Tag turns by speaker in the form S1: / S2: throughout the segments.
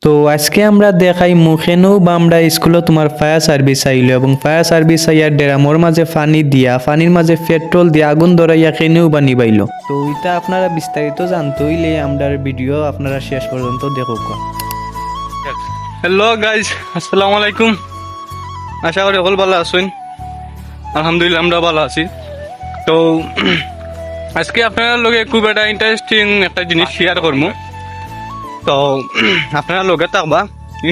S1: তো আজকে আমরা দেখাই মুখেনও বা আমরা স্কুলে তোমার ফায়ার সার্ভিস আইলো এবং ফায়ার সার্ভিস আইয়ার ডেরামোর মাঝে পানি দিয়া পানির মাঝে পেট্রোল দিয়ে আগুন ধরাইয়া খেনেও বা নিবাইলো। তো এটা আপনারা বিস্তারিত জানতে হইলে আমরা ভিডিও আপনারা শেষ পর্যন্ত দেখুক।
S2: হ্যালো গাইজ, আসসালামু আলাইকুম। আশা করি সকল ভালো আছেন। আলহামদুলিল্লাহ আমরা ভালো আছি। তো আজকে আপনার লগে খুব একটা ইন্টারেস্টিং একটা জিনিস শেয়ার করবো। তো আপনারা লগে থাকবা।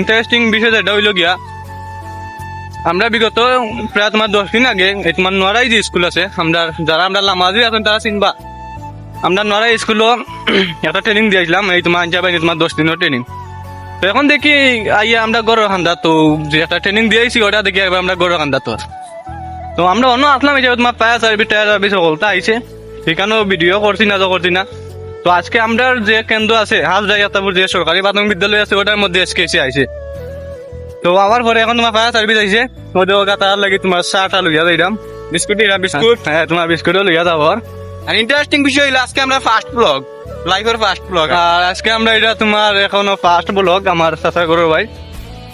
S2: ইন্টারেস্টিং বিষয় যেটা হইল গিয়া, আমরা বিগত প্রায় তোমার 10 দিন আগে এই তোমার নোয়ারাই যে স্কুল আছে, আমরা লামাজি আছেন তারা চিনবা। আমরা নোয়ারাই স্কুলও একটা ট্রেনিং দিয়েছিলাম, এই তোমার আনজাবাইনি তোমার 10 দিনের ট্রেনিং। তো এখন দেখি আইয়া আমরা গড়ের খান্দা, তো যে একটা ট্রেনিং দিয়েছি ওটা দেখি এবার আমরা গড়ের খান্দা। তো আমরা অন্য আসলাম এই যে তোমার ফায়ার সার্ভিস সকলটা আইছে, সেখানেও ভিডিও করছি না। তো আজকে আমরা যে কেন্দ্র আছে হাজরাইয়াতাপুর যে সরকারি প্রাথমিক বিদ্যালয় আছে ওটার মধ্যে এসকেসি আইছে। তো আবার পরে এখন তোমার ফায়ার সার্ভিস আইছে, ওদের তার লাগে তোমার চাটা লইয়া যাইলাম, বিস্কুট হ্যাঁ তোমার বিস্কুটও লইয়া যাব। আর ইন্টারেস্টিং বিষয় হইলো আজকে আমরা ফার্স্ট ব্লগ, লাইফের ফার্স্ট ব্লগ। আর আজকে আমরা এটা তোমার এখনো ফার্স্ট ব্লগ আমার চাচা করো ভাই,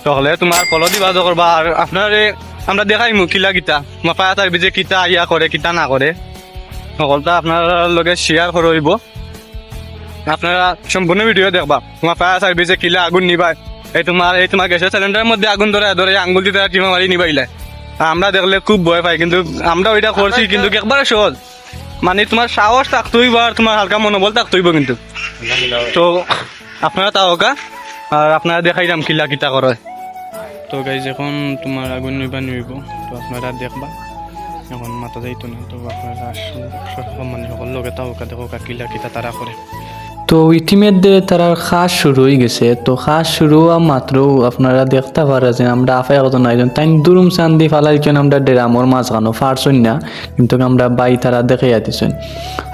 S2: তাহলে তোমার ফলো দিবা করবা। আর আপনার আমরা দেখাই কিলা কিতা তোমার ফায়ার সার্ভিসে কিতা ইয়া করে কিতা না করে সকলটা আপনার লগে শেয়ার করব। আপনারা সম্পূর্ণ ভিডিও দেখবা তোমার ফায়ার সার্ভিসে কিলা আগুন নিবাই, এই তোমার গ্যাসের সিলিন্ডারের মধ্যে আগুন ধরে আঙ্গুল দিয়ে টিমা মারি নিবাইলে। আমরা দেখলে খুব ভয় পাই, কিন্তু আমরা ওইটা করছি, কিন্তু একবারে সহজ। মানে তোমার সাহস থাকতে হইব আর তোমার হালকা মনোবল থাকতে হইব কিন্তু। তো আপনারা তাওকা আর আপনারা দেখাইলাম কিলা কিতা করে। তো গাইজ এখন তোমার আগুন নিব, তো আপনারা দেখবা। এখন মাথা যাইতো না, তো আপনারা মানে সকল লোকে তাওকা দেখো কিলা কিতা তারা করে।
S1: তো ইতিমধ্যে তারা খাস শুরু হয়ে গেছে। তো খাস শুরু হওয়া মাত্র আপনারা দেখতে পারেন আমরা আফাই একজন আইজন তাই দুরুম চান্দি ফালাইছেন আমরা ডেরামর মাঝখানো ফারছন না, কিন্তু আমরা বাই তারা দেখে যাইতেছেন।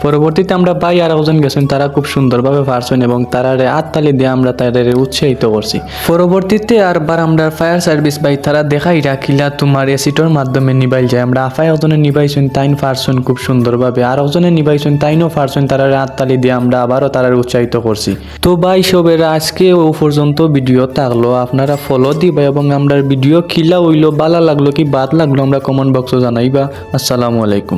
S1: পরবর্তীতে আমরা বাই আর একজন গেছেন, তারা খুব সুন্দরভাবে ফারছেন এবং তারারে হাততালি দিয়ে আমরা তাদের উৎসাহিত করছি। পরবর্তীতে আরবার আমরা ফায়ার সার্ভিস বাই তারা দেখাই রাখিলা তোমার এসিটোর মাধ্যমে নিবাইল যায়। আমরা আফাই একজনে নিবাইছেন তাইন ফারছেন খুব সুন্দরভাবে, আর একজনে নিবাইছেন তাইনও ফারছেন, তারারে হাততালি দিয়ে আমরা আবারও তারা উৎসাহিত করছি। তো ভাই সবের আজকে ও পর্যন্ত ভিডিও থাকলো, আপনারা ফলো দিবা এবং আমরা ভিডিও খিলা হইলো ভালো লাগলো কি বাদ লাগলো আমরা কমেন্ট বক্সে জানাইবা। আসসালামু আলাইকুম।